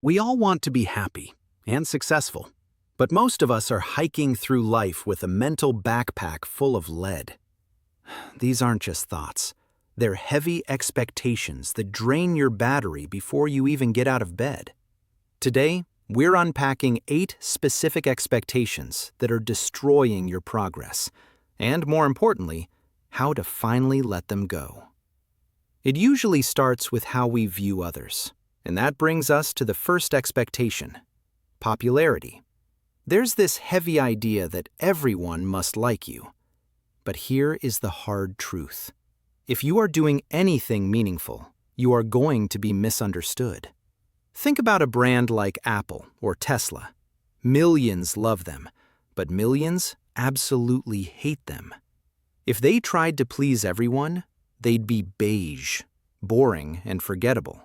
We all want to be happy and successful, but most of us are hiking through life with a mental backpack full of lead. These aren't just thoughts. They're heavy expectations that drain your battery before you even get out of bed. Today, we're unpacking 8 specific expectations that are destroying your progress, and more importantly, how to finally let them go. It usually starts with how we view others, and that brings us to the first expectation: popularity. There's this heavy idea that everyone must like you. But here is the hard truth. If you are doing anything meaningful, you are going to be misunderstood. Think about a brand like Apple or Tesla. Millions love them, but millions absolutely hate them. If they tried to please everyone, they'd be beige, boring, and forgettable.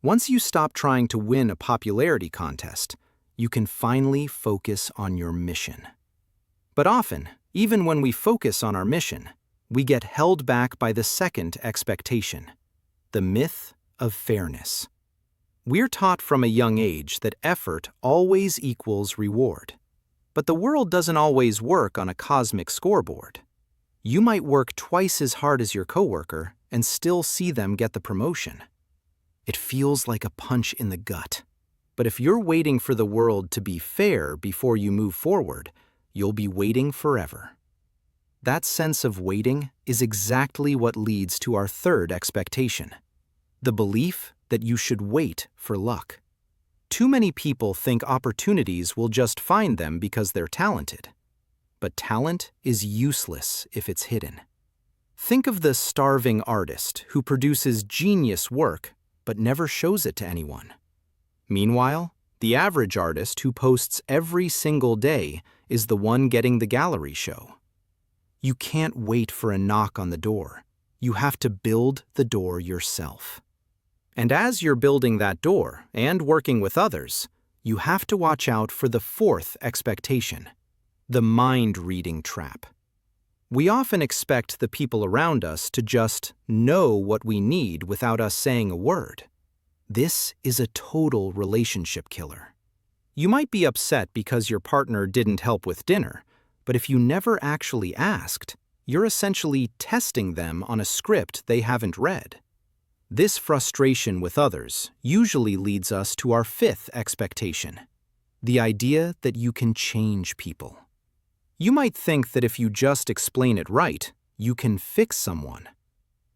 Once you stop trying to win a popularity contest, you can finally focus on your mission. But often, even when we focus on our mission, we get held back by the second expectation: the myth of fairness. We're taught from a young age that effort always equals reward. But the world doesn't always work on a cosmic scoreboard. You might work twice as hard as your coworker and still see them get the promotion. It feels like a punch in the gut. But if you're waiting for the world to be fair before you move forward, you'll be waiting forever. That sense of waiting is exactly what leads to our third expectation: the belief that you should wait for luck. Too many people think opportunities will just find them because they're talented. But talent is useless if it's hidden. Think of the starving artist who produces genius work but never shows it to anyone. Meanwhile, the average artist who posts every single day is the one getting the gallery show. You can't wait for a knock on the door. You have to build the door yourself. And as you're building that door and working with others, you have to watch out for the fourth expectation: the mind-reading trap. We often expect the people around us to just know what we need without us saying a word. This is a total relationship killer. You might be upset because your partner didn't help with dinner, but if you never actually asked, you're essentially testing them on a script they haven't read. This frustration with others usually leads us to our fifth expectation: the idea that you can change people. You might think that if you just explain it right, you can fix someone.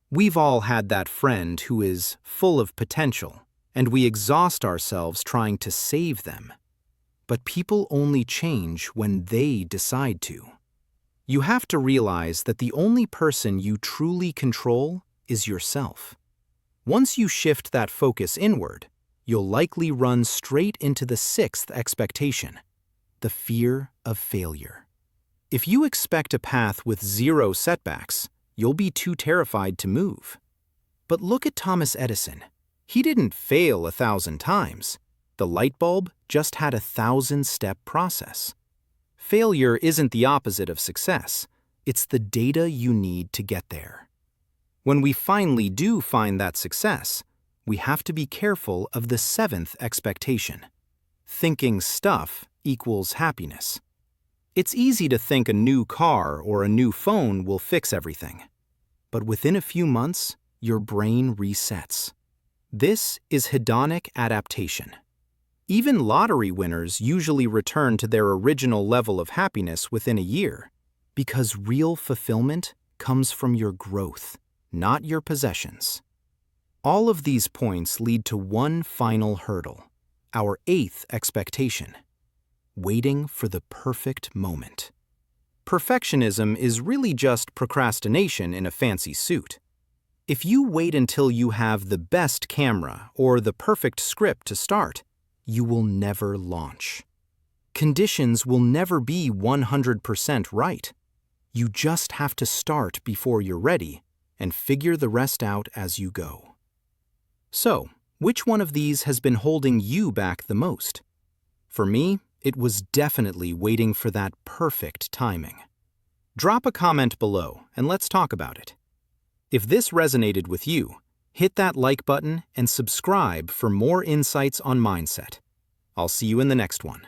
We've all had that friend who is full of potential, and we exhaust ourselves trying to save them. But people only change when they decide to. You have to realize that the only person you truly control is yourself. Once you shift that focus inward, you'll likely run straight into the sixth expectation: the fear of failure. If you expect a path with 0 setbacks, you'll be too terrified to move. But look at Thomas Edison. He didn't fail 1,000 times. The light bulb just had a 1,000-step process. Failure isn't the opposite of success. It's the data you need to get there. When we finally do find that success, we have to be careful of the seventh expectation: thinking stuff equals happiness. It's easy to think a new car or a new phone will fix everything. But within a few months, your brain resets. This is hedonic adaptation. Even lottery winners usually return to their original level of happiness within a year, because real fulfillment comes from your growth, not your possessions. All of these points lead to one final hurdle: our eighth expectation: waiting for the perfect moment. Perfectionism is really just procrastination in a fancy suit. If you wait until you have the best camera or the perfect script to start, you will never launch. Conditions will never be 100% right. You just have to start before you're ready and figure the rest out as you go. So, which one of these has been holding you back the most? For me, it was definitely waiting for that perfect timing. Drop a comment below and let's talk about it. If this resonated with you, Hit that like button and subscribe for more insights on mindset. I'll see you in the next one.